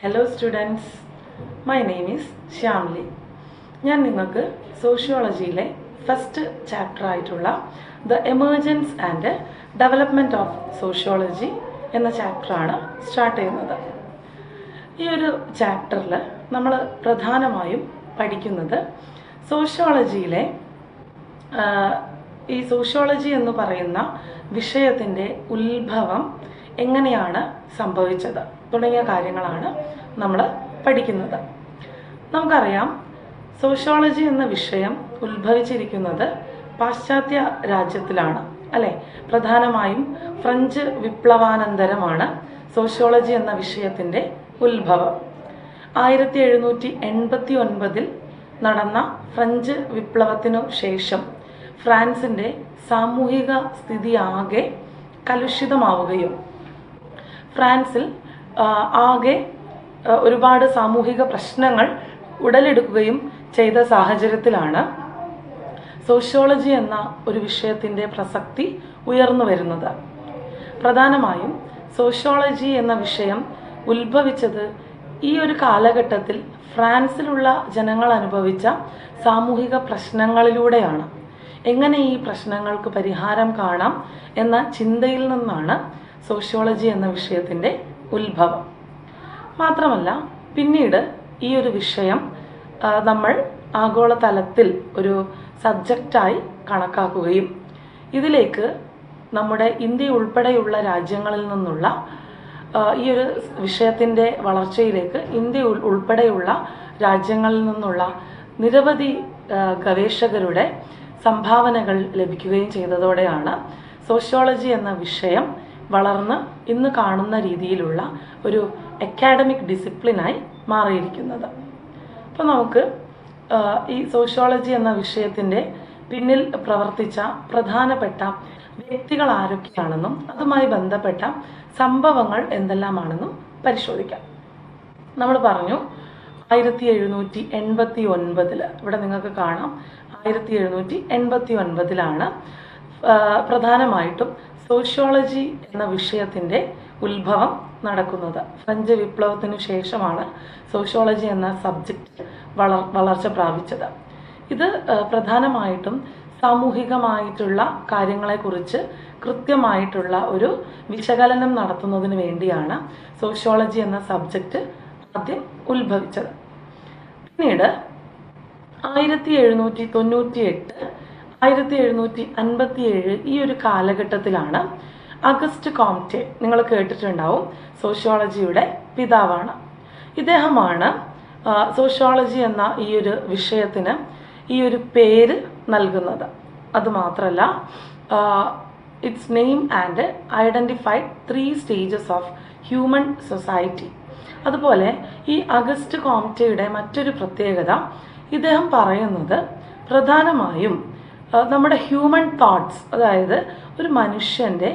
Hello students, my name is Shyamli. ഞാൻ നിങ്ങൾക്ക് സോഷ്യോളജിയിലെ first chapter ആയിട്ടുള്ള the emergence and development of sociology എന്ന ചാപ്റ്ററാണ് സ്റ്റാർട്ട് ചെയ്യുന്നത്. ഈ ഒരു ചാപ്റ്ററിൽ നമ്മൾ പ്രധാനമായും പഠിക്കുന്നത് സോഷ്യോളജിയിലെ ഈ സോഷ്യോളജി എന്ന് പറയുന്ന വിഷയത്തിൻ്റെ ഉത്ഭവം എങ്ങനെയാണ് സംഭവിച്ചത് തുടങ്ങിയ കാര്യങ്ങളാണ് നമ്മൾ പഠിക്കുന്നത്. നമുക്കറിയാം, സോഷ്യോളജി എന്ന വിഷയം ഉത്ഭവിച്ചിരിക്കുന്നത് പാശ്ചാത്യ രാജ്യത്തിലാണ്, അല്ലേ? പ്രധാനമായും ഫ്രഞ്ച് വിപ്ലവാനന്തരമാണ് സോഷ്യോളജി എന്ന വിഷയത്തിൻ്റെ ഉത്ഭവം. 1789 നടന്ന ഫ്രഞ്ച് വിപ്ലവത്തിനു ശേഷം ഫ്രാൻസിൻ്റെ സാമൂഹിക സ്ഥിതി ആകെ കലുഷിതമാവുകയും ഫ്രാൻസിൽ ആകെ ഒരുപാട് സാമൂഹിക പ്രശ്നങ്ങൾ ഉടലെടുക്കുകയും ചെയ്ത സാഹചര്യത്തിലാണ് സോഷ്യോളജി എന്ന ഒരു വിഷയത്തിൻ്റെ പ്രസക്തി ഉയർന്നു വരുന്നത്. പ്രധാനമായും സോഷ്യോളജി എന്ന വിഷയം ഉത്ഭവിച്ചത് ഈ ഒരു കാലഘട്ടത്തിൽ ഫ്രാൻസിലുള്ള ജനങ്ങൾ അനുഭവിച്ച സാമൂഹിക പ്രശ്നങ്ങളിലൂടെയാണ്. എങ്ങനെ ഈ പ്രശ്നങ്ങൾക്ക് പരിഹാരം കാണാം എന്ന ചിന്തയിൽ നിന്നാണ് സോഷ്യോളജി എന്ന വിഷയത്തിൻ്റെ ഉത്ഭവം. മാത്രമല്ല, പിന്നീട് ഈ ഒരു വിഷയം നമ്മൾ ആഗോളതലത്തിൽ ഒരു സബ്ജക്റ്റായി കണക്കാക്കുകയും ഇതിലേക്ക് നമ്മുടെ ഇന്ത്യ ഉൾപ്പെടെയുള്ള രാജ്യങ്ങളിൽ നിന്നുള്ള ഈ ഒരു വിഷയത്തിൻ്റെ വളർച്ചയിലേക്ക് ഇന്ത്യ ഉൾപ്പെടെയുള്ള രാജ്യങ്ങളിൽ നിന്നുള്ള നിരവധി ഗവേഷകരുടെ സംഭാവനകൾ ലഭിക്കുകയും ചെയ്തതോടെയാണ് സോഷ്യോളജി എന്ന വിഷയം വളർന്ന് ഇന്ന് കാണുന്ന രീതിയിലുള്ള ഒരു അക്കാഡമിക് ഡിസിപ്ലിനായി മാറിയിരിക്കുന്നത്. അപ്പോൾ നമുക്ക് ഈ സോഷ്യോളജി എന്ന വിഷയത്തിൻ്റെ പിന്നിൽ പ്രവർത്തിച്ച പ്രധാനപ്പെട്ട വ്യക്തികൾ ആരൊക്കെയാണെന്നും അതുമായി ബന്ധപ്പെട്ട സംഭവങ്ങൾ എന്തെല്ലാമാണെന്നും പരിശോധിക്കാം. നമ്മൾ പറഞ്ഞു 1789 ഇവിടെ നിങ്ങൾക്ക് കാണാം, 1789 പ്രധാനമായിട്ടും സോഷ്യോളജി എന്ന വിഷയത്തിൻ്റെ ഉത്ഭവം നടക്കുന്നത്. ഫ്രഞ്ച് വിപ്ലവത്തിനു ശേഷമാണ് സോഷ്യോളജി എന്ന സബ്ജക്റ്റ് വളർച്ച പ്രാപിച്ചത്. ഇത് പ്രധാനമായിട്ടും സാമൂഹികമായിട്ടുള്ള കാര്യങ്ങളെക്കുറിച്ച് കൃത്യമായിട്ടുള്ള ഒരു വിശകലനം നടത്തുന്നതിന് വേണ്ടിയാണ് സോഷ്യോളജി എന്ന സബ്ജക്റ്റ് ആദ്യം ഉത്ഭവിച്ചത്. പിന്നീട് 1798 1757 ഈ ഒരു കാലഘട്ടത്തിലാണ് അഗസ്റ്റ് കോംറ്റെ, നിങ്ങൾ കേട്ടിട്ടുണ്ടാവും, സോഷ്യോളജിയുടെ പിതാവാണ്. ഇദ്ദേഹമാണ് സോഷ്യോളജി എന്ന ഈ ഒരു വിഷയത്തിന് ഈ ഒരു പേര് നൽകുന്നത്. അതുമാത്രമല്ല, it's name and identified 3 stages of human society. അതുപോലെ ഈ അഗസ്റ്റ് കോംറ്റെയുടെ മറ്റൊരു പ്രത്യേകത, ഇദ്ദേഹം പറയുന്നത് പ്രധാനമായും നമ്മുടെ ഹ്യൂമൻ തോട്ട്സ്, അതായത് ഒരു മനുഷ്യൻ്റെ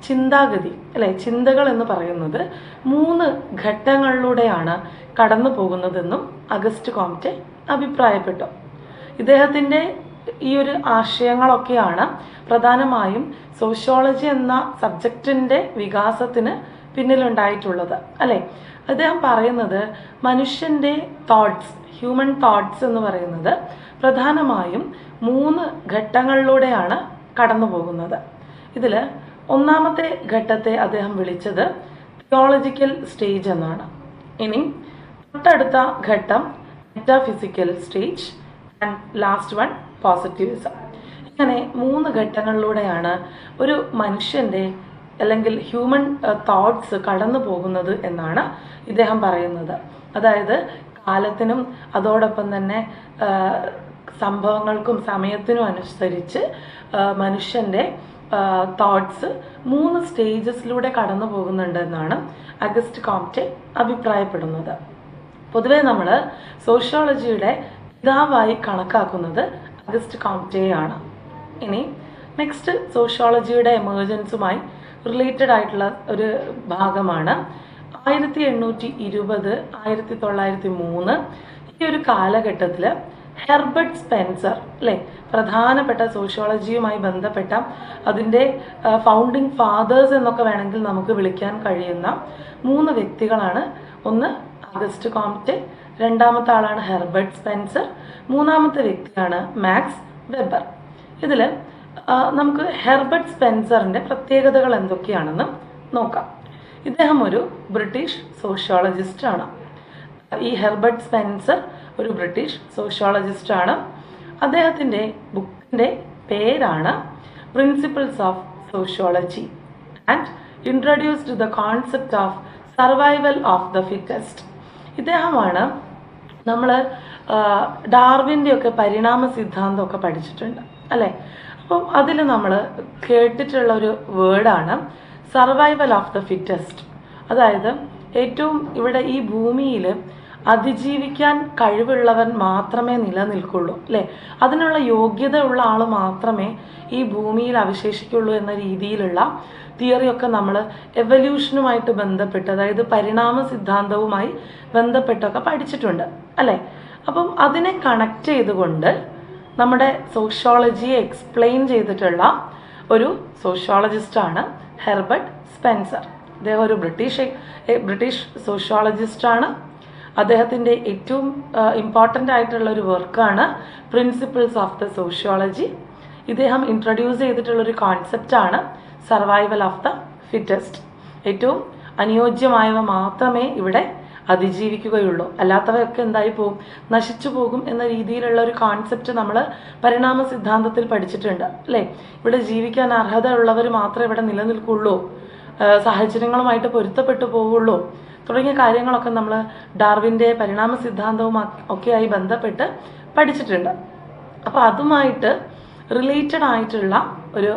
ചിന്താഗതി, അല്ലെ, ചിന്തകൾ എന്ന് പറയുന്നത് 3 ഘട്ടങ്ങളിലൂടെയാണ് കടന്നു പോകുന്നതെന്നും അഗസ്റ്റ് കോംറ്റെ അഭിപ്രായപ്പെട്ടു. ഇദ്ദേഹത്തിൻ്റെ ഈ ഒരു ആശയങ്ങളൊക്കെയാണ് പ്രധാനമായും സോഷ്യോളജി എന്ന സബ്ജക്റ്റിൻ്റെ വികാസത്തിന് പിന്നിലുണ്ടായിട്ടുള്ളത്, അല്ലേ? അദ്ദേഹം പറയുന്നത് മനുഷ്യൻ്റെ തോട്ട്സ്, ഹ്യൂമൻ തോട്ട്സ് എന്ന് പറയുന്നത് പ്രധാനമായും 3 ഘട്ടങ്ങളിലൂടെയാണ് കടന്നു പോകുന്നത്. ഇതിൽ ഒന്നാമത്തെ ഘട്ടത്തെ അദ്ദേഹം വിളിച്ചത് തിയോളജിക്കൽ സ്റ്റേജ് എന്നാണ്. ഇനി തൊട്ടടുത്ത ഘട്ടം metaphysical stage and last one positivism. ഇങ്ങനെ 3 ഘട്ടങ്ങളിലൂടെയാണ് ഒരു മനുഷ്യൻ്റെ അല്ലെങ്കിൽ ഹ്യൂമൻ തോട്ട്സ് കടന്നു പോകുന്നത് എന്നാണ് ഇദ്ദേഹം പറയുന്നത്. അതായത് കാലത്തിനും അതോടൊപ്പം തന്നെ സംഭവങ്ങൾക്കും സമയത്തിനും അനുസരിച്ച് മനുഷ്യൻ്റെ തോട്ട്സ് 3 സ്റ്റേജസിലൂടെ കടന്നു പോകുന്നുണ്ട് എന്നാണ് അഗസ്റ്റ് കോംറ്റെ അഭിപ്രായപ്പെടുന്നത്. പൊതുവെ നമ്മൾ സോഷ്യോളജിയുടെ പിതാവായി കണക്കാക്കുന്നത് അഗസ്റ്റ് കോംറ്റെയാണ്. ഇനി നെക്സ്റ്റ് സോഷ്യോളജിയുടെ എമർജൻസുമായി റിലേറ്റഡ് ആയിട്ടുള്ള ഒരു ഭാഗമാണ് 1820 1903 ഈ ഒരു കാലഘട്ടത്തിൽ ഹെർബർട്ട് സ്പെൻസർ, അല്ലേ, പ്രധാനപ്പെട്ട സോഷ്യോളജിയുമായി ബന്ധപ്പെട്ട അതിൻ്റെ ഫൗണ്ടിങ് ഫാദേഴ്സ് എന്നൊക്കെ വേണമെങ്കിൽ നമുക്ക് വിളിക്കാൻ കഴിയുന്ന 3 വ്യക്തികളാണ്. ഒന്ന് അഗസ്റ്റ് കോംറ്റെ, രണ്ടാമത്തെ ആളാണ് ഹെർബർട്ട് സ്പെൻസർ, മൂന്നാമത്തെ വ്യക്തിയാണ് മാക്സ് വെബർ. ഇതിൽ നമുക്ക് ഹെർബർട്ട് സ്പെൻസറിൻ്റെ പ്രത്യേകതകൾ എന്തൊക്കെയാണെന്ന് നോക്കാം. ഇദ്ദേഹം ഒരു ബ്രിട്ടീഷ് സോഷ്യോളജിസ്റ്റ് ആണ്. ഈ ഹെർബർട്ട് സ്പെൻസർ ഒരു ബ്രിട്ടീഷ് സോഷ്യോളജിസ്റ്റ് ആണ്. അദ്ദേഹത്തിൻ്റെ ബുക്കിൻ്റെ പേരാണ് principles of sociology and introduced the concept of survival of the fittest. ഇദ്ദേഹമാണ് നമ്മൾ ഡാർവിൻ്റെയൊക്കെ പരിണാമ സിദ്ധാന്തമൊക്കെ പഠിച്ചിട്ടുണ്ട് അല്ലേ. അപ്പം അതിൽ നമ്മൾ കേട്ടിട്ടുള്ള ഒരു വേർഡാണ് സർവൈവൽ ഓഫ് ദ ഫിറ്റസ്റ്റ്. അതായത് ഏറ്റവും ഇവിടെ ഈ ഭൂമിയിൽ അതിജീവിക്കാൻ കഴിവുള്ളവൻ മാത്രമേ നിലനിൽക്കുള്ളൂ അല്ലേ, അതിനുള്ള യോഗ്യത ഉള്ള ആൾ മാത്രമേ ഈ ഭൂമിയിൽ അവശേഷിക്കുള്ളൂ എന്ന രീതിയിലുള്ള തിയറിയൊക്കെ നമ്മൾ എവല്യൂഷനുമായിട്ട് ബന്ധപ്പെട്ട്, അതായത് പരിണാമ സിദ്ധാന്തവുമായി ബന്ധപ്പെട്ടൊക്കെ പഠിച്ചിട്ടുണ്ട് അല്ലേ. അപ്പം അതിനെ കണക്ട് ചെയ്തുകൊണ്ട് നമ്മുടെ സോഷ്യോളജിയെ എക്സ്പ്ലെയിൻ ചെയ്തിട്ടുള്ള ഒരു സോഷ്യോളജിസ്റ്റാണ് ഹെർബർട്ട് സ്പെൻസർ. അദ്ദേഹം ഒരു ബ്രിട്ടീഷ് സോഷ്യോളജിസ്റ്റാണ്. അദ്ദേഹത്തിൻ്റെ ഏറ്റവും ഇമ്പോർട്ടൻ്റ് ആയിട്ടുള്ള ഒരു വർക്കാണ് പ്രിൻസിപ്പിൾസ് ഓഫ് ദ സോഷ്യോളജി. ഇദ്ദേഹം ഇൻട്രൊഡ്യൂസ് ചെയ്തിട്ടുള്ളൊരു കോൺസെപ്റ്റാണ് സർവൈവൽ ഓഫ് ദ ഫിറ്റസ്റ്റ്. ഏറ്റവും അനുയോജ്യമായവ മാത്രമേ ഇവിടെ അതിജീവിക്കുകയുള്ളൂ, അല്ലാത്തവയൊക്കെ എന്തായി പോകും, നശിച്ചു പോകും എന്ന രീതിയിലുള്ള ഒരു കോൺസെപ്റ്റ് നമ്മൾ പരിണാമ സിദ്ധാന്തത്തിൽ പഠിച്ചിട്ടുണ്ട് അല്ലേ. ഇവിടെ ജീവിക്കാൻ അർഹത ഉള്ളവർ മാത്രമേ ഇവിടെ നിലനിൽക്കുള്ളൂ, സാഹചര്യങ്ങളുമായിട്ട് പൊരുത്തപ്പെട്ടു പോവുള്ളൂ തുടങ്ങിയ കാര്യങ്ങളൊക്കെ നമ്മൾ ഡാർവിൻ്റെ പരിണാമ സിദ്ധാന്തവും ഒക്കെയായി ബന്ധപ്പെട്ട് പഠിച്ചിട്ടുണ്ട്. അപ്പോൾ അതുമായിട്ട് റിലേറ്റഡ് ആയിട്ടുള്ള ഒരു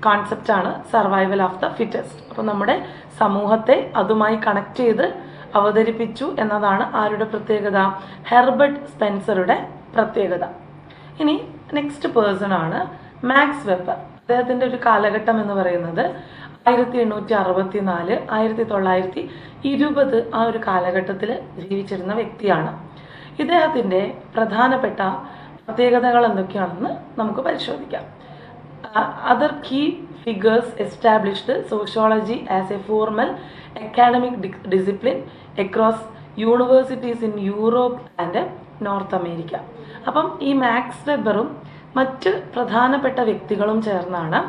കോൺസെപ്റ്റാണ് സർവൈവൽ ഓഫ് ദ ഫിറ്റസ്റ്റ്. അപ്പോൾ നമ്മുടെ സമൂഹത്തെ അതുമായി കണക്ട് ചെയ്ത് അവതരിപ്പിച്ചു എന്നതാണ് ആരുടെ പ്രത്യേകത, ഹെർബർട്ട് സ്പെൻസറുടെ പ്രത്യേകത. ഇനി നെക്സ്റ്റ് പേഴ്സൺ ആണ് മാക്സ് വെബർ. അദ്ദേഹത്തിൻ്റെ ഒരു കാലഘട്ടം എന്ന് പറയുന്നത് 1864 1920 ആ ഒരു കാലഘട്ടത്തിൽ ജീവിച്ചിരുന്ന വ്യക്തിയാണ്. ഇദ്ദേഹത്തിൻ്റെ പ്രധാനപ്പെട്ട പ്രത്യേകതകൾ എന്തൊക്കെയാണെന്ന് നമുക്ക് പരിശോധിക്കാം. Other key figures established sociology as a formal academic discipline across universities in Europe and North America. അപ്പം ഈ മാക്സ് വെബറും മറ്റ് പ്രധാനപ്പെട്ട വ്യക്തികളും ചേർന്നാണ്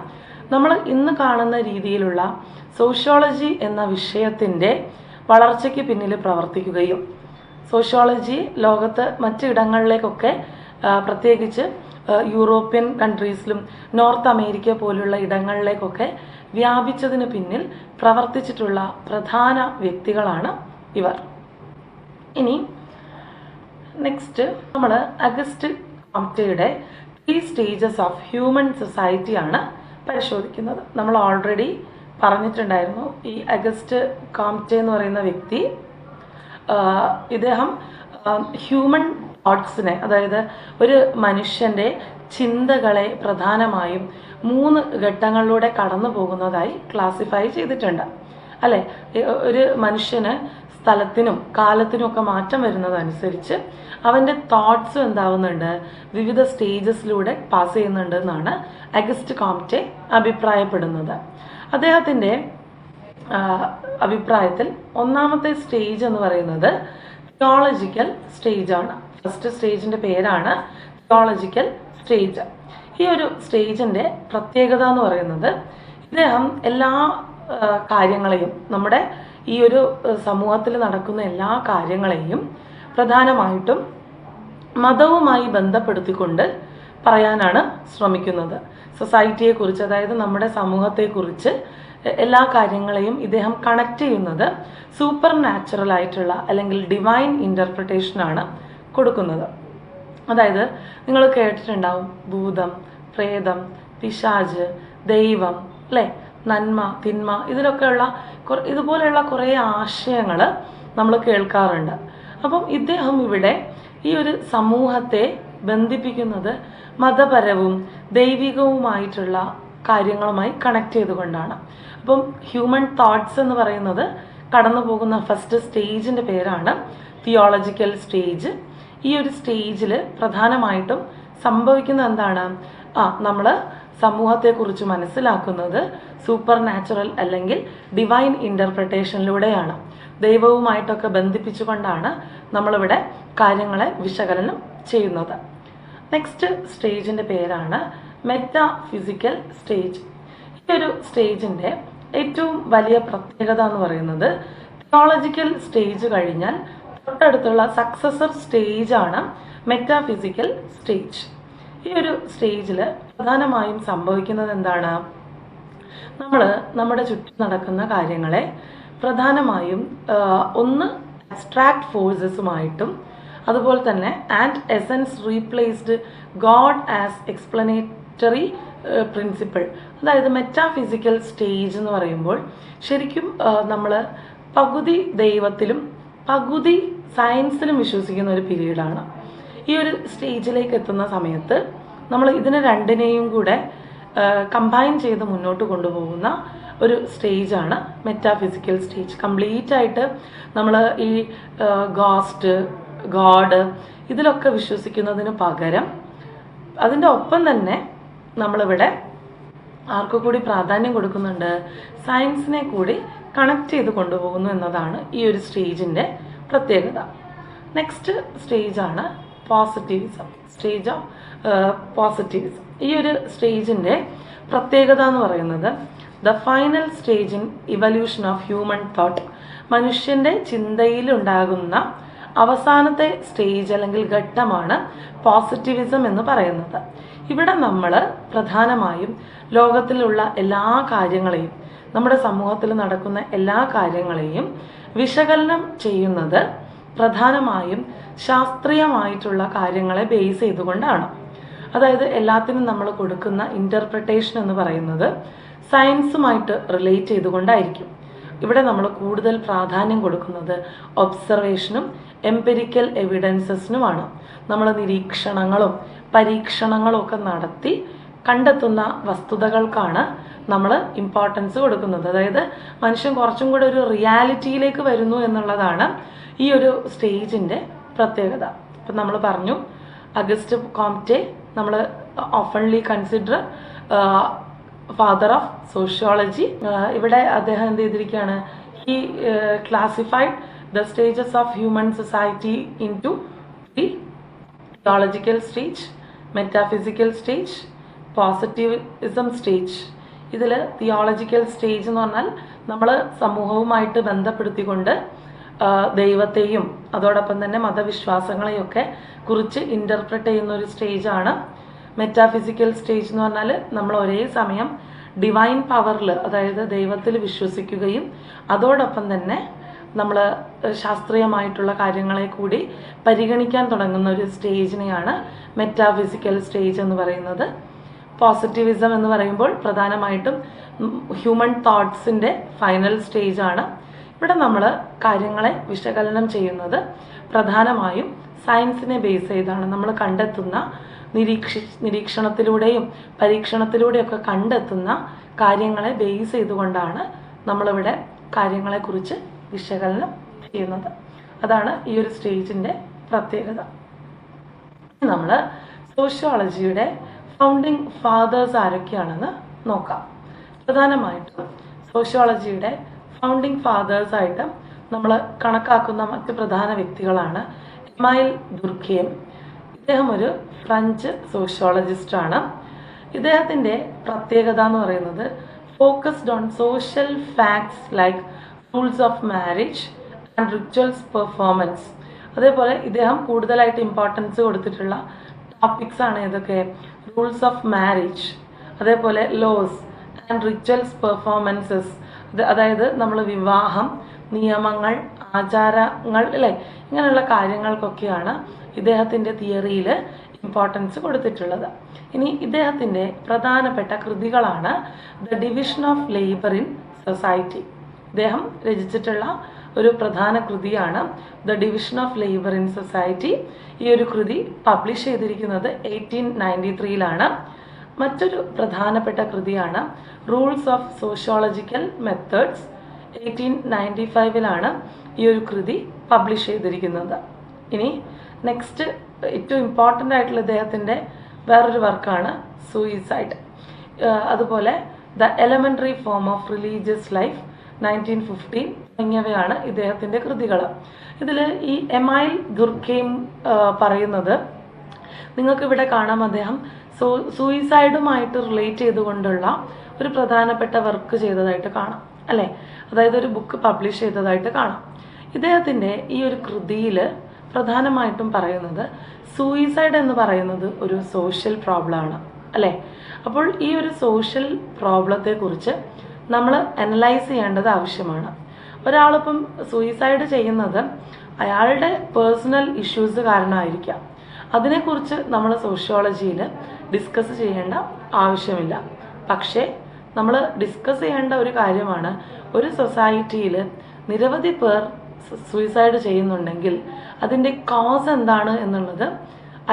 നമ്മൾ ഇന്ന് കാണുന്ന രീതിയിലുള്ള സോഷ്യോളജി എന്ന വിഷയത്തിൻ്റെ വളർച്ചയ്ക്ക് പിന്നിൽ പ്രവർത്തിക്കുകയും സോഷ്യോളജി ലോകത്ത് മറ്റിടങ്ങളിലേക്കൊക്കെ പ്രത്യേകിച്ച് യൂറോപ്യൻ കൺട്രീസിലും നോർത്ത് അമേരിക്ക പോലുള്ള ഇടങ്ങളിലേക്കൊക്കെ വ്യാപിച്ചതിന് പിന്നിൽ പ്രവർത്തിച്ചിട്ടുള്ള പ്രധാന വ്യക്തികളാണ് ഇവർ. ഇനി നെക്സ്റ്റ് നമ്മൾ അഗസ്റ്റ് കോംറ്റെയുടെ 3 സ്റ്റേജസ് ഓഫ് ഹ്യൂമൻ സൊസൈറ്റി ആണ് പരിശോധിക്കുന്നത്. നമ്മൾ ഓൾറെഡി പറഞ്ഞിട്ടുണ്ടായിരുന്നു ഈ അഗസ്റ്റ് കോംറ്റെ എന്ന് പറയുന്ന വ്യക്തി ഇദ്ദേഹം ഹ്യൂമൻ തോട്ട്സിനെ, അതായത് ഒരു മനുഷ്യൻ്റെ ചിന്തകളെ പ്രധാനമായും 3 ഘട്ടങ്ങളിലൂടെ കടന്നു പോകുന്നതായി ക്ലാസിഫൈ ചെയ്തിട്ടുണ്ട് അല്ലേ. ഒരു മനുഷ്യന് സ്ഥലത്തിനും കാലത്തിനും ഒക്കെ മാറ്റം വരുന്നതനുസരിച്ച് അവൻ്റെ തോട്ട്സും എന്താവുന്നുണ്ട്, വിവിധ സ്റ്റേജസിലൂടെ പാസ് ചെയ്യുന്നുണ്ട് എന്നാണ് അഗസ്റ്റ് കോംറ്റെ അഭിപ്രായപ്പെടുന്നത്. അദ്ദേഹത്തിൻ്റെ അഭിപ്രായത്തിൽ ഒന്നാമത്തെ സ്റ്റേജ് എന്ന് പറയുന്നത് തിയോളജിക്കൽ സ്റ്റേജാണ്. ഫസ്റ്റ് സ്റ്റേജിൻ്റെ പേരാണ് തിയോളജിക്കൽ സ്റ്റേജ്. ഈ ഒരു സ്റ്റേജിൻ്റെ പ്രത്യേകത എന്ന് പറയുന്നത് ഇദ്ദേഹം എല്ലാ കാര്യങ്ങളെയും, നമ്മുടെ ഈ ഒരു സമൂഹത്തിൽ നടക്കുന്ന എല്ലാ കാര്യങ്ങളെയും പ്രധാനമായിട്ടും മതവുമായി ബന്ധപ്പെടുത്തിക്കൊണ്ട് പറയാനാണ് ശ്രമിക്കുന്നത്. സൊസൈറ്റിയെക്കുറിച്ച്, അതായത് നമ്മുടെ സമൂഹത്തെക്കുറിച്ച് എല്ലാ കാര്യങ്ങളെയും ഇദ്ദേഹം കണക്ട് ചെയ്യുന്നത് സൂപ്പർ നാച്ചുറൽ ആയിട്ടുള്ള അല്ലെങ്കിൽ ഡിവൈൻ ഇൻ്റർപ്രിട്ടേഷനാണ് കൊടുക്കുന്നത്. അതായത് നിങ്ങൾ കേട്ടിട്ടുണ്ടാവും ഭൂതം, പ്രേതം, പിശാച്, ദൈവം അല്ലേ, നന്മ, തിന്മ, ഇതിലൊക്കെയുള്ള ഇതുപോലെയുള്ള കുറേ ആശയങ്ങൾ നമ്മൾ കേൾക്കാറുണ്ട്. അപ്പം ഇദ്ദേഹം ഇവിടെ ഈ ഒരു സമൂഹത്തെ ബന്ധിപ്പിക്കുന്നത് മതപരവും ദൈവികവുമായിട്ടുള്ള കാര്യങ്ങളുമായി കണക്ട് ചെയ്തുകൊണ്ടാണ്. അപ്പം ഹ്യൂമൻ തോട്ട്സ് എന്ന് പറയുന്നത് കടന്നു പോകുന്ന ഫസ്റ്റ് സ്റ്റേജിൻ്റെ പേരാണ് തിയോളജിക്കൽ സ്റ്റേജ്. ഈ ഒരു സ്റ്റേജിൽ പ്രധാനമായിട്ടും സംഭവിക്കുന്നത് എന്താണ്, നമ്മൾ സമൂഹത്തെക്കുറിച്ച് മനസ്സിലാക്കുന്നത് സൂപ്പർ നാച്ചുറൽ അല്ലെങ്കിൽ ഡിവൈൻ ഇൻ്റർപ്രിട്ടേഷനിലൂടെയാണ്. ദൈവവുമായിട്ടൊക്കെ ബന്ധിപ്പിച്ചുകൊണ്ടാണ് നമ്മളിവിടെ കാര്യങ്ങളെ വിശകലനം ചെയ്യുന്നത്. നെക്സ്റ്റ് സ്റ്റേജിൻ്റെ പേരാണ് മെറ്റാഫിസിക്കൽ സ്റ്റേജ്. ഈ ഒരു സ്റ്റേജിൻ്റെ ഏറ്റവും വലിയ പ്രത്യേകത എന്ന് പറയുന്നത് തിയോളജിക്കൽ സ്റ്റേജ് കഴിഞ്ഞാൽ തൊട്ടടുത്തുള്ള സക്സസർ സ്റ്റേജാണ് മെറ്റാഫിസിക്കൽ സ്റ്റേജ്. ഈ ഒരു സ്റ്റേജിൽ പ്രധാനമായും സംഭവിക്കുന്നത് എന്താണ്? നമ്മൾ നമ്മുടെ ചുറ്റും നടക്കുന്ന കാര്യങ്ങളെ പ്രധാനമായും ഒന്ന് അബ്സ്ട്രാക്ട് ഫോഴ്സസുമായിട്ടും അതുപോലെ തന്നെ and essence replaced God as explanatory principle. അതായത് മെറ്റാഫിസിക്കൽ സ്റ്റേജ് എന്ന് പറയുമ്പോൾ ശരിക്കും നമ്മൾ പകുതി ദൈവത്തിലും പകുതി സയൻസിലും വിശ്വസിക്കുന്ന ഒരു പീരീഡാണ്. ഈ ഒരു സ്റ്റേജിലേക്ക് എത്തുന്ന സമയത്ത് നമ്മൾ ഇതിനെ രണ്ടിനെയും കൂടെ കമ്പൈൻ ചെയ്ത് മുന്നോട്ട് കൊണ്ടുപോകുന്ന ഒരു സ്റ്റേജാണ് മെറ്റാഫിസിക്കൽ സ്റ്റേജ്. കംപ്ലീറ്റ് ആയിട്ട് നമ്മൾ ഈ ഗോസ്റ്റ്, ഗോഡ് ഇതിലൊക്കെ വിശ്വസിക്കുന്നതിന് പകരം അതിൻ്റെ ഒപ്പം തന്നെ നമ്മളിവിടെ ആർക്കു കൂടി പ്രാധാന്യം കൊടുക്കുന്നുണ്ട്? സയൻസിനെ കൂടി കണക്ട് ചെയ്ത് കൊണ്ടുപോകുന്നു എന്നതാണ് ഈ ഒരു സ്റ്റേജിൻ്റെ പ്രത്യേകത. നെക്സ്റ്റ് സ്റ്റേജാണ് പോസിറ്റിവിസം, സ്റ്റേജ് ഓഫ് പോസിറ്റിവിസം. ഈ ഒരു സ്റ്റേജിൻ്റെ പ്രത്യേകത എന്ന് പറയുന്നത് the final stage in evolution of human thought. മനുഷ്യൻ്റെ ചിന്തയിലുണ്ടാകുന്ന അവസാനത്തെ സ്റ്റേജ് അല്ലെങ്കിൽ ഘട്ടമാണ് പോസിറ്റിവിസം എന്ന് പറയുന്നത്. ഇവിടെ നമ്മൾ പ്രധാനമായും ലോകത്തിലുള്ള എല്ലാ കാര്യങ്ങളെയും, നമ്മുടെ സമൂഹത്തിൽ നടക്കുന്ന എല്ലാ കാര്യങ്ങളെയും വിശകലനം ചെയ്യുന്നത് പ്രധാനമായും ശാസ്ത്രീയമായിട്ടുള്ള കാര്യങ്ങളെ ബേസ് ചെയ്തുകൊണ്ടാണ്. അതായത് എല്ലാത്തിനും നമ്മൾ കൊടുക്കുന്ന ഇൻ്റർപ്രിട്ടേഷൻ എന്ന് പറയുന്നത് സയൻസുമായിട്ട് റിലേറ്റ് ചെയ്തുകൊണ്ടായിരിക്കും. ഇവിടെ നമ്മൾ കൂടുതൽ പ്രാധാന്യം കൊടുക്കുന്നത് ഒബ്സർവേഷനും എംപിരിക്കൽ എവിഡൻസസിനുമാണ്. നമ്മൾ നിരീക്ഷണങ്ങളും പരീക്ഷണങ്ങളും ഒക്കെ നടത്തി കണ്ടെത്തുന്ന വസ്തുതകൾക്കാണ് നമ്മൾ ഇമ്പോർട്ടൻസ് കൊടുക്കുന്നത്. അതായത് മനുഷ്യൻ കുറച്ചും കൂടെ ഒരു റിയാലിറ്റിയിലേക്ക് വരുന്നു എന്നുള്ളതാണ് ഈ ഒരു സ്റ്റേജിൻ്റെ പ്രത്യേകത. ഇപ്പം നമ്മൾ പറഞ്ഞു അഗസ്റ്റ് കോംറ്റെ നമ്മൾ oftenly consider father of sociology. ഇവിടെ അദ്ദേഹം എന്ത് ചെയ്തിരിക്കുകയാണ്? ഈ classified the stages of human society into the theological stage, metaphysical stage, positivism stage. ഇതിൽ തിയോളജിക്കൽ സ്റ്റേജ് എന്ന് പറഞ്ഞാൽ നമ്മൾ സമൂഹവുമായിട്ട് ബന്ധപ്പെടുത്തിക്കൊണ്ട് ദൈവത്തെയും അതോടൊപ്പം തന്നെ മതവിശ്വാസങ്ങളെയൊക്കെ കുറിച്ച് ഇൻ്റർപ്രറ്റ് ചെയ്യുന്ന ഒരു സ്റ്റേജാണ്. മെറ്റാഫിസിക്കൽ സ്റ്റേജ് എന്ന് പറഞ്ഞാൽ നമ്മൾ ഒരേ സമയം ഡിവൈൻ പവറിൽ, അതായത് ദൈവത്തിൽ വിശ്വസിക്കുകയും അതോടൊപ്പം തന്നെ നമ്മൾ ശാസ്ത്രീയമായിട്ടുള്ള കാര്യങ്ങളെ കൂടി പരിഗണിക്കാൻ തുടങ്ങുന്ന ഒരു സ്റ്റേജിനെയാണ് മെറ്റാഫിസിക്കൽ സ്റ്റേജ് എന്ന് പറയുന്നത്. പോസിറ്റിവിസം എന്ന് പറയുമ്പോൾ പ്രധാനമായിട്ടും ഹ്യൂമൻ തോട്ട്സിൻ്റെ ഫൈനൽ സ്റ്റേജാണ്. ഇവിടെ നമ്മൾ കാര്യങ്ങളെ വിശകലനം ചെയ്യുന്നത് പ്രധാനമായും സയൻസിനെ ബേസ് ചെയ്താണ്. നമ്മൾ കണ്ടെത്തുന്ന നിരീക്ഷണത്തിലൂടെയും പരീക്ഷണത്തിലൂടെയൊക്കെ കണ്ടെത്തുന്ന കാര്യങ്ങളെ ബേസ് ചെയ്തുകൊണ്ടാണ് നമ്മളിവിടെ കാര്യങ്ങളെക്കുറിച്ച് വിശകലനം ചെയ്യുന്നത്. അതാണ് ഈ ഒരു സ്റ്റേജിൻ്റെ പ്രത്യേകത. നമ്മൾ സോഷ്യോളജിയുടെ ഫൗണ്ടിങ് ഫാദേഴ്സ് ആരൊക്കെയാണെന്ന് നോക്കാം. പ്രധാനമായിട്ടും സോഷ്യോളജിയുടെ ഫൗണ്ടിങ് ഫാദേഴ്സായിട്ട് നമ്മൾ കണക്കാക്കുന്ന മറ്റ് പ്രധാന വ്യക്തികളാണ് എമൈൽ ദുർഖേം. ഇദ്ദേഹം ഒരു ഫ്രഞ്ച് സോഷ്യോളജിസ്റ്റാണ്. ഇദ്ദേഹത്തിൻ്റെ പ്രത്യേകത എന്ന് പറയുന്നത് focused on social facts like rules of marriage and rituals performance. അതേപോലെ ഇദ്ദേഹം കൂടുതലായിട്ട് ഇമ്പോർട്ടൻസ് കൊടുത്തിട്ടുള്ള ടോപ്പിക്സ് ആണ് ഏതൊക്കെ? റൂൾസ് ഓഫ് മാരേജ്, അതേപോലെ ലോസ് ആൻഡ് റിച്വൽസ് പെർഫോമൻസസ്. അതായത് നമ്മൾ വിവാഹം, നിയമങ്ങൾ, ആചാരങ്ങൾ അല്ലേ, ഇങ്ങനെയുള്ള കാര്യങ്ങൾക്കൊക്കെയാണ് ഇദ്ദേഹത്തിൻ്റെ തിയറിയിൽ ഇമ്പോർട്ടൻസ് കൊടുത്തിട്ടുള്ളത്. ഇനി ഇദ്ദേഹത്തിൻ്റെ പ്രധാനപ്പെട്ട കൃതികളാണ് the division of labour in society. ഇദ്ദേഹം രചിച്ചിട്ടുള്ള ഒരു പ്രധാന കൃതിയാണ് the division of labour in society. ഈ ഒരു കൃതി പബ്ലിഷ് ചെയ്തിരിക്കുന്നത് 1893 മറ്റൊരു പ്രധാനപ്പെട്ട കൃതിയാണ് റൂൾസ് ഓഫ് സോഷ്യോളജിക്കൽ മെത്തേഡ്സ്. 1895 ഈ ഒരു കൃതി പബ്ലിഷ് ചെയ്തിരിക്കുന്നത്. ഇനി നെക്സ്റ്റ് ഏറ്റവും ഇമ്പോർട്ടൻ്റ് ആയിട്ടുള്ള ഇദ്ദേഹത്തിൻ്റെ വേറൊരു വർക്കാണ് സൂയിസൈഡ്. അതുപോലെ the elementary form of religious life 1915 തുടങ്ങിയവയാണ് ഇദ്ദേഹത്തിൻ്റെ കൃതികൾ. ഇതിൽ ഈ എമൈൽ ദുർഖെയിം പറയുന്നത് നിങ്ങൾക്കിവിടെ കാണാം, അദ്ദേഹം സൂയിസൈഡുമായിട്ട് റിലേറ്റ് ചെയ്തുകൊണ്ടുള്ള ഒരു പ്രധാനപ്പെട്ട വർക്ക് ചെയ്തതായിട്ട് കാണാം അല്ലേ, അതായത് ഒരു ബുക്ക് പബ്ലിഷ് ചെയ്തതായിട്ട് കാണാം. ഇദ്ദേഹത്തിൻ്റെ ഈ ഒരു കൃതിയിൽ പ്രധാനമായിട്ടും പറയുന്നത് സൂയിസൈഡ് എന്ന് പറയുന്നത് ഒരു സോഷ്യൽ പ്രോബ്ലമാണ് അല്ലേ. അപ്പോൾ ഈ ഒരു സോഷ്യൽ പ്രോബ്ലത്തെക്കുറിച്ച് നമ്മൾ അനലൈസ് ചെയ്യേണ്ടത് ആവശ്യമാണ്. ഒരാളിപ്പം സൂയിസൈഡ് ചെയ്യുന്നത് അയാളുടെ പേഴ്സണൽ ഇഷ്യൂസ് കാരണമായിരിക്കാം. അതിനെക്കുറിച്ച് നമ്മൾ സോഷ്യോളജിയിൽ ഡിസ്കസ് ചെയ്യേണ്ട ആവശ്യമില്ല. പക്ഷേ നമ്മൾ ഡിസ്കസ് ചെയ്യേണ്ട ഒരു കാര്യമാണ്, ഒരു സൊസൈറ്റിയിൽ നിരവധി പേർ സൂയിസൈഡ് ചെയ്യുന്നുണ്ടെങ്കിൽ അതിൻ്റെ കോസ് എന്താണ് എന്നുള്ളത്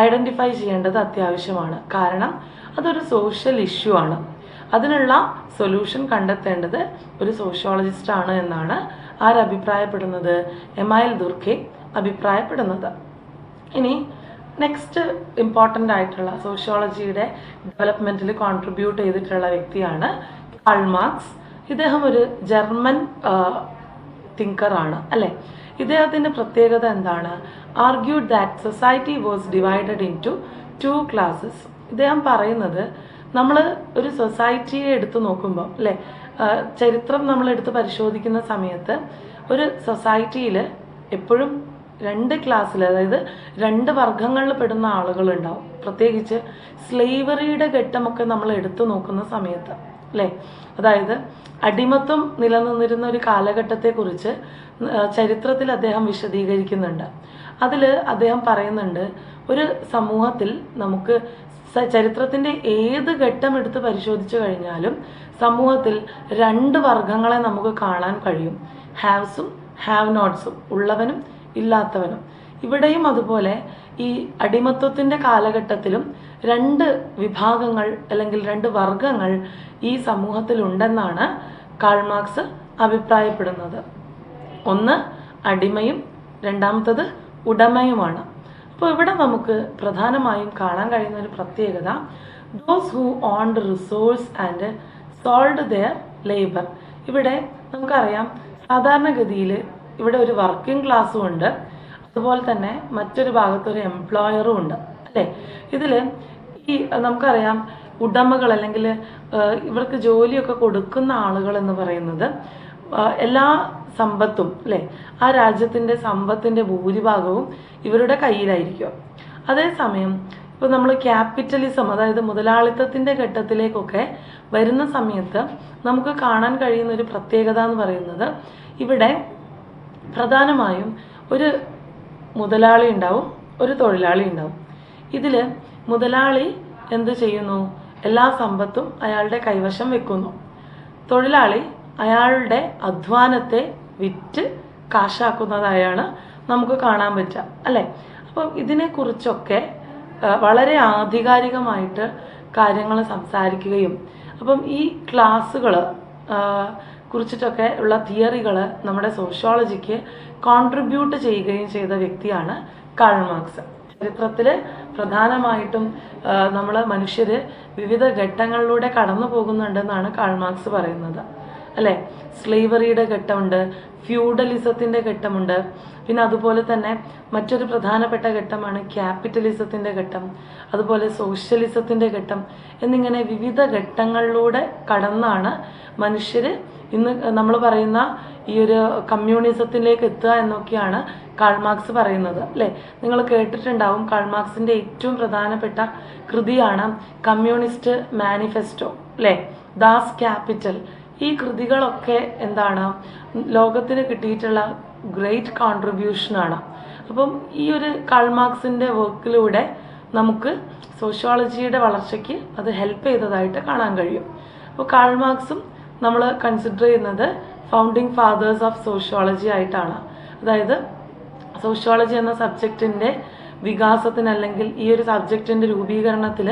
ഐഡൻറ്റിഫൈ ചെയ്യേണ്ടത് അത്യാവശ്യമാണ്. കാരണം അതൊരു സോഷ്യൽ ഇഷ്യൂ ആണ്. അതിനുള്ള സൊല്യൂഷൻ കണ്ടെത്തേണ്ടത് ഒരു സോഷ്യോളജിസ്റ്റാണ് എന്നാണ് ആരഭിപ്രായപ്പെടുന്നത്, എമൈൽ ദുർഖെയിം അഭിപ്രായപ്പെടുന്നത്. ഇനി നെക്സ്റ്റ് ഇമ്പോർട്ടൻ്റ് ആയിട്ടുള്ള സോഷ്യോളജിയുടെ ഡെവലപ്മെൻറ്റിൽ കോൺട്രിബ്യൂട്ട് ചെയ്തിട്ടുള്ള വ്യക്തിയാണ് കാൾ മാർക്സ്. ഇദ്ദേഹം ഒരു ജർമ്മൻ തിങ്കറാണ് അല്ലേ. ഇദ്ദേഹത്തിൻ്റെ പ്രത്യേകത എന്താണ്? Argued that society was divided into classes. ഇദ്ദേഹം പറയുന്നത് നമ്മൾ ഒരു സൊസൈറ്റിയെ എടുത്തു നോക്കുമ്പോൾ അല്ലേ, ചരിത്രം നമ്മൾ എടുത്ത് പരിശോധിക്കുന്ന സമയത്ത് ഒരു സൊസൈറ്റിയിൽ എപ്പോഴും രണ്ട് ക്ലാസ്സിൽ, അതായത് രണ്ട് വർഗങ്ങളിൽ പെടുന്ന ആളുകളുണ്ടാവും. പ്രത്യേകിച്ച് സ്ലേവറിയുടെ ഘട്ടമൊക്കെ നമ്മൾ എടുത്തു നോക്കുന്ന സമയത്ത് അല്ലേ, അതായത് അടിമത്വം നിലനിന്നിരുന്ന ഒരു കാലഘട്ടത്തെക്കുറിച്ച് ചരിത്രത്തിൽ അദ്ദേഹം വിശദീകരിക്കുന്നുണ്ട്. അതിൽ അദ്ദേഹം പറയുന്നുണ്ട്, ഒരു സമൂഹത്തിൽ നമുക്ക് ചരിത്രത്തിൻ്റെ ഏത് ഘട്ടം എടുത്ത് പരിശോധിച്ചു കഴിഞ്ഞാലും സമൂഹത്തിൽ രണ്ട് വർഗങ്ങളെ നമുക്ക് കാണാൻ കഴിയും, ഹാവ്സും ഹാവ് നോട്ട്സും, ഉള്ളവനും ഇല്ലാത്തവനും. ഇവിടെയും അതുപോലെ ഈ അടിമത്വത്തിൻ്റെ കാലഘട്ടത്തിലും രണ്ട് വിഭാഗങ്ങൾ അല്ലെങ്കിൽ രണ്ട് വർഗങ്ങൾ ഈ സമൂഹത്തിലുണ്ടെന്നാണ് കാൾ മാർക്സ് അഭിപ്രായപ്പെടുന്നത്. ഒന്ന് അടിമയും രണ്ടാമത്തത് ഉടമയുമാണ്. അപ്പോൾ ഇവിടെ നമുക്ക് പ്രധാനമായും കാണാൻ കഴിയുന്ന ഒരു പ്രത്യേകത, those who owned resource and sold their labour. ഇവിടെ നമുക്കറിയാം, സാധാരണഗതിയിൽ ഇവിടെ ഒരു വർക്കിംഗ് ക്ലാസ്സും ഉണ്ട്, അതുപോലെ തന്നെ മറ്റൊരു ഭാഗത്തൊരു എംപ്ലോയറും ഉണ്ട് അല്ലേ. ഇതിൽ ഈ നമുക്കറിയാം ഉടമകൾ അല്ലെങ്കിൽ ഇവർക്ക് ജോലിയൊക്കെ കൊടുക്കുന്ന ആളുകൾ എന്ന് പറയുന്നത് എല്ലാ സമ്പത്തും അല്ലേ, ആ രാജ്യത്തിൻ്റെ സമ്പത്തിൻ്റെ ഭൂരിഭാഗവും ഇവരുടെ കയ്യിലായിരിക്കും. അതേസമയം ഇപ്പോൾ നമ്മൾ ക്യാപിറ്റലിസം, അതായത് മുതലാളിത്തത്തിൻ്റെ ഘട്ടത്തിലേക്കൊക്കെ വരുന്ന സമയത്ത് നമുക്ക് കാണാൻ കഴിയുന്ന ഒരു പ്രത്യേകത എന്ന് പറയുന്നത്, ഇവിടെ പ്രധാനമായും ഒരു മുതലാളി ഉണ്ടാവും, ഒരു തൊഴിലാളി ഉണ്ടാവും. ഇതിൽ മുതലാളി എന്ത് ചെയ്യുന്നു? എല്ലാ സമ്പത്തും അയാളുടെ കൈവശം വെക്കുന്നു. തൊഴിലാളി അയാളുടെ അധ്വാനത്തെ വിറ്റ് കാശാക്കുന്നതായാണ് നമുക്ക് കാണാൻ പറ്റുക അല്ലേ. അപ്പം ഇതിനെക്കുറിച്ചൊക്കെ വളരെ ആധികാരികമായിട്ട് കാര്യങ്ങൾ സംസാരിക്കുകയും അപ്പം ഈ ക്ലാസ്സുകൾ കുറിച്ചിട്ടൊക്കെ ഉള്ള തിയറികൾ നമ്മുടെ സോഷ്യോളജിക്ക് കോൺട്രിബ്യൂട്ട് ചെയ്യുകയും ചെയ്ത വ്യക്തിയാണ് കാൾ മാർക്സ്. ചരിത്രത്തിൽ പ്രധാനമായിട്ടും നമ്മൾ മനുഷ്യർ വിവിധ ഘട്ടങ്ങളിലൂടെ കടന്നു പോകുന്നുണ്ടെന്നാണ് കാൾ മാർക്സ് പറയുന്നത് അല്ലേ. സ്ലേവറിയുടെ ഘട്ടമുണ്ട്, ഫ്യൂഡലിസത്തിൻ്റെ ഘട്ടമുണ്ട്, പിന്നെ അതുപോലെ തന്നെ മറ്റൊരു പ്രധാനപ്പെട്ട ഘട്ടമാണ് ക്യാപിറ്റലിസത്തിൻ്റെ ഘട്ടം, അതുപോലെ സോഷ്യലിസത്തിൻ്റെ ഘട്ടം എന്നിങ്ങനെ വിവിധ ഘട്ടങ്ങളിലൂടെ കടന്നാണ് മനുഷ്യർ ഇന്ന് നമ്മൾ പറയുന്ന ഈ ഒരു കമ്മ്യൂണിസത്തിലേക്ക് എത്തുക എന്നൊക്കെയാണ് കാൾ മാർക്സ് പറയുന്നത് അല്ലേ. നിങ്ങൾ കേട്ടിട്ടുണ്ടാവും, കാൾ മാർക്സിൻ്റെ ഏറ്റവും പ്രധാനപ്പെട്ട കൃതിയാണ് കമ്മ്യൂണിസ്റ്റ് മാനിഫെസ്റ്റോ അല്ലേ, ദാസ് ക്യാപിറ്റൽ. ഈ കൃതികളൊക്കെ എന്താണ്, ലോകത്തിന് കിട്ടിയിട്ടുള്ള ഗ്രേറ്റ് കോൺട്രിബ്യൂഷനാണ്. അപ്പം ഈ ഒരു കാൾ മാർക്സിൻ്റെ വർക്കിലൂടെ നമുക്ക് സോഷ്യോളജിയുടെ വളർച്ചയ്ക്ക് അത് ഹെൽപ്പ് ചെയ്തതായിട്ട് കാണാൻ കഴിയും. അപ്പോൾ കാൾ മാർക്സും നമ്മൾ കൺസിഡർ ചെയ്യുന്നത് ഫൗണ്ടിങ് ഫാദേഴ്സ് ഓഫ് സോഷ്യോളജി ആയിട്ടാണ്. അതായത് സോഷ്യോളജി എന്ന സബ്ജക്റ്റിൻ്റെ വികാസത്തിന് അല്ലെങ്കിൽ ഈ ഒരു സബ്ജക്റ്റിൻ്റെ രൂപീകരണത്തിൽ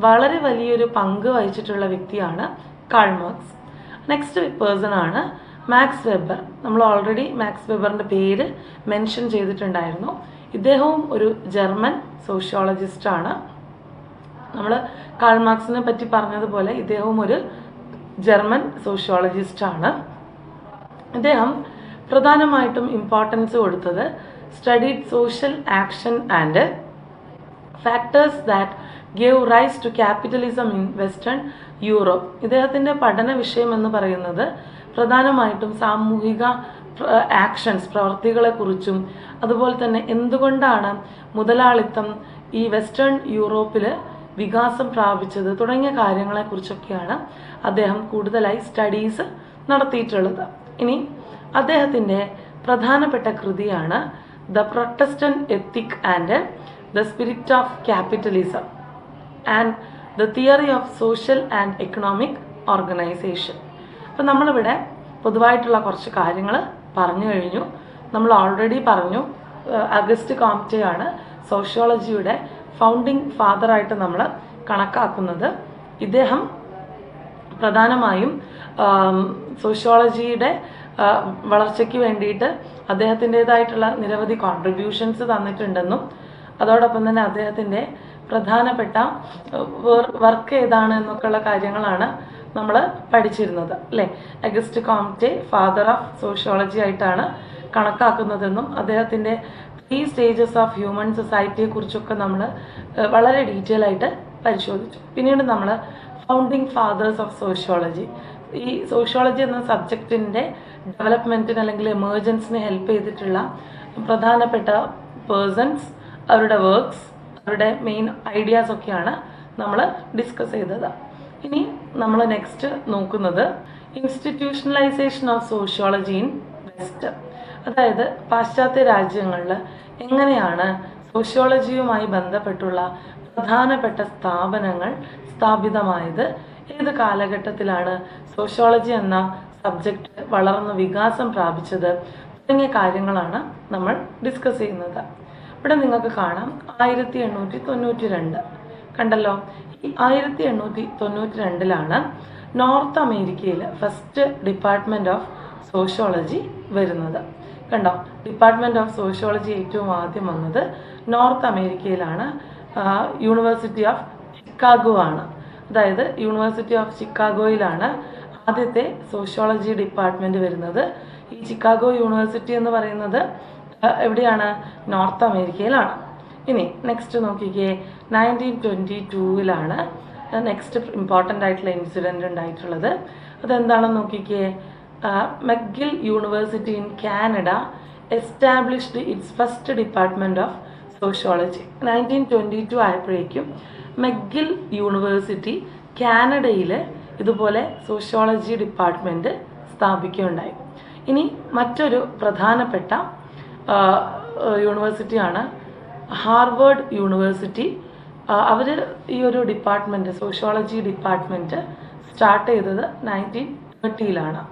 വളരെ വലിയൊരു പങ്ക് വഹിച്ചിട്ടുള്ള വ്യക്തിയാണ് കാൾ മാർക്സ്. നെക്സ്റ്റ് പേഴ്സൺ ആണ് മാക്സ് വെബർ. നമ്മൾ ഓൾറെഡി മാക്സ് വെബറിൻ്റെ പേര് മെൻഷൻ ചെയ്തിട്ടുണ്ടായിരുന്നു. ഇദ്ദേഹവും ഒരു ജർമ്മൻ സോഷ്യോളജിസ്റ്റാണ്. നമ്മൾ കാൾ മാർക്സിനെ പറ്റി പറഞ്ഞതുപോലെ ഇദ്ദേഹവും ഒരു ജർമ്മൻ സോഷ്യോളജിസ്റ്റാണ്. ഇദ്ദേഹം പ്രധാനമായിട്ടും ഇമ്പോർട്ടൻസ് കൊടുത്തത് studied social action and factors that gave rise to capitalism in western Europe. ഇദ്ദേഹത്തിൻ്റെ പഠന വിഷയം എന്ന് പറയുന്നത് പ്രധാനമായിട്ടും സാമൂഹിക ആക്ഷൻസ്, പ്രവർത്തികളെക്കുറിച്ചും അതുപോലെ തന്നെ എന്തുകൊണ്ടാണ് മുതലാളിത്തം ഈ വെസ്റ്റേൺ യൂറോപ്പിൽ വികാസം പ്രാപിച്ചത് തുടങ്ങിയ കാര്യങ്ങളെക്കുറിച്ചൊക്കെയാണ് അദ്ദേഹം കൂടുതലായി സ്റ്റഡീസ് നടത്തിയിട്ടുള്ളത്. ഇനി അദ്ദേഹത്തിൻ്റെ പ്രധാനപ്പെട്ട കൃതിയാണ് the Protestant ethic and the spirit of capitalism and the theory of social and economic organisation. അപ്പം നമ്മളിവിടെ പൊതുവായിട്ടുള്ള കുറച്ച് കാര്യങ്ങൾ പറഞ്ഞു കഴിഞ്ഞു. നമ്മൾ ഓൾറെഡി പറഞ്ഞു അഗസ്റ്റ് കോംറ്റെയാണ് സോഷ്യോളജിയുടെ ഫൗണ്ടിങ് ഫാദറായിട്ട് നമ്മൾ കണക്കാക്കുന്നത്. ഇദ്ദേഹം പ്രധാനമായും സോഷ്യോളജിയുടെ വളർച്ചയ്ക്ക് വേണ്ടിയിട്ട് അദ്ദേഹത്തിൻ്റെതായിട്ടുള്ള നിരവധി കോൺട്രിബ്യൂഷൻസ് തന്നിട്ടുണ്ടെന്നും അതോടൊപ്പം തന്നെ അദ്ദേഹത്തിൻ്റെ പ്രധാനപ്പെട്ട വർക്ക് ഏതാണ് എന്നൊക്കെയുള്ള കാര്യങ്ങളാണ് നമ്മൾ പഠിച്ചിരുന്നത് അല്ലേ. August Comte father of sociology ആയിട്ടാണ് കണക്കാക്കുന്നതെന്നും അദ്ദേഹത്തിൻ്റെ 3 സ്റ്റേജസ് ഓഫ് ഹ്യൂമൻ സൊസൈറ്റിയെ കുറിച്ചൊക്കെ നമ്മൾ വളരെ ഡീറ്റെയിൽ ആയിട്ട് പരിശോധിച്ചു. പിന്നീട് നമ്മൾ ഫൗണ്ടിങ് ഫാദേഴ്സ് ഓഫ് സോഷ്യോളജി, ഈ സോഷ്യോളജി എന്ന സബ്ജക്റ്റിൻ്റെ ഡെവലപ്മെൻറ്റിന് അല്ലെങ്കിൽ എമേർജൻസിന് ഹെൽപ്പ് ചെയ്തിട്ടുള്ള പ്രധാനപ്പെട്ട പേഴ്സൺസ്, അവരുടെ വർക്ക്സ്, അവരുടെ മെയിൻ ഐഡിയാസ് ഒക്കെയാണ് നമ്മൾ ഡിസ്കസ് ചെയ്തത്. ഇനി നമ്മൾ നെക്സ്റ്റ് നോക്കുന്നത് institutionalisation of sociology in west. അതായത് പാശ്ചാത്യ രാജ്യങ്ങളിൽ എങ്ങനെയാണ് സോഷ്യോളജിയുമായി ബന്ധപ്പെട്ടുള്ള പ്രധാനപ്പെട്ട സ്ഥാപനങ്ങൾ സ്ഥാപിതമായത്, ഏത് കാലഘട്ടത്തിലാണ് സോഷ്യോളജി എന്ന സബ്ജക്റ്റ് വളർന്ന് വികാസം പ്രാപിച്ചത് തുടങ്ങിയ കാര്യങ്ങളാണ് നമ്മൾ ഡിസ്കസ് ചെയ്യുന്നത്. ഇവിടെ നിങ്ങൾക്ക് കാണാം 1892 കണ്ടല്ലോ. ഈ 1892 നോർത്ത് അമേരിക്കയിൽ ഫസ്റ്റ് ഡിപ്പാർട്ട്മെൻറ്റ് ഓഫ് സോഷ്യോളജി വരുന്നത്. കണ്ടോ, ഡിപ്പാർട്ട്മെൻറ്റ് ഓഫ് സോഷ്യോളജി ഏറ്റവും ആദ്യം വന്നത് നോർത്ത് അമേരിക്കയിലാണ്. യൂണിവേഴ്സിറ്റി ഓഫ് ചിക്കാഗോ ആണ്. അതായത് യൂണിവേഴ്സിറ്റി ഓഫ് ചിക്കാഗോയിലാണ് ആദ്യത്തെ സോഷ്യോളജി ഡിപ്പാർട്ട്മെൻറ്റ് വരുന്നത്. ഈ ചിക്കാഗോ യൂണിവേഴ്സിറ്റി എന്ന് പറയുന്നത് എവിടെയാണ്? നോർത്ത് അമേരിക്കയിലാണ്. ഇനി നെക്സ്റ്റ് നോക്കിക്കേ, 1922 നെക്സ്റ്റ് ഇമ്പോർട്ടൻ്റ് ആയിട്ടുള്ള ഇൻസിഡൻ്റ് ഉണ്ടായിട്ടുള്ളത്. അതെന്താണെന്ന് നോക്കിക്കേ. McGill university in Canada established its first department of sociology. 1922 ആയപ്പോഴേക്കും മെക്ഗിൽ യൂണിവേഴ്സിറ്റി കാനഡയിൽ ഇതുപോലെ സോഷ്യോളജി ഡിപ്പാർട്ട്മെൻറ്റ് സ്ഥാപിക്കുകയുണ്ടായി. ഇനി മറ്റൊരു പ്രധാനപ്പെട്ട യൂണിവേഴ്സിറ്റിയാണ് ഹാർവേഡ് യൂണിവേഴ്സിറ്റി. അവർ ഈ ഒരു ഡിപ്പാർട്ട്മെൻറ്റ്, സോഷ്യോളജി ഡിപ്പാർട്ട്മെൻറ്റ് സ്റ്റാർട്ട് ചെയ്തത് 1930.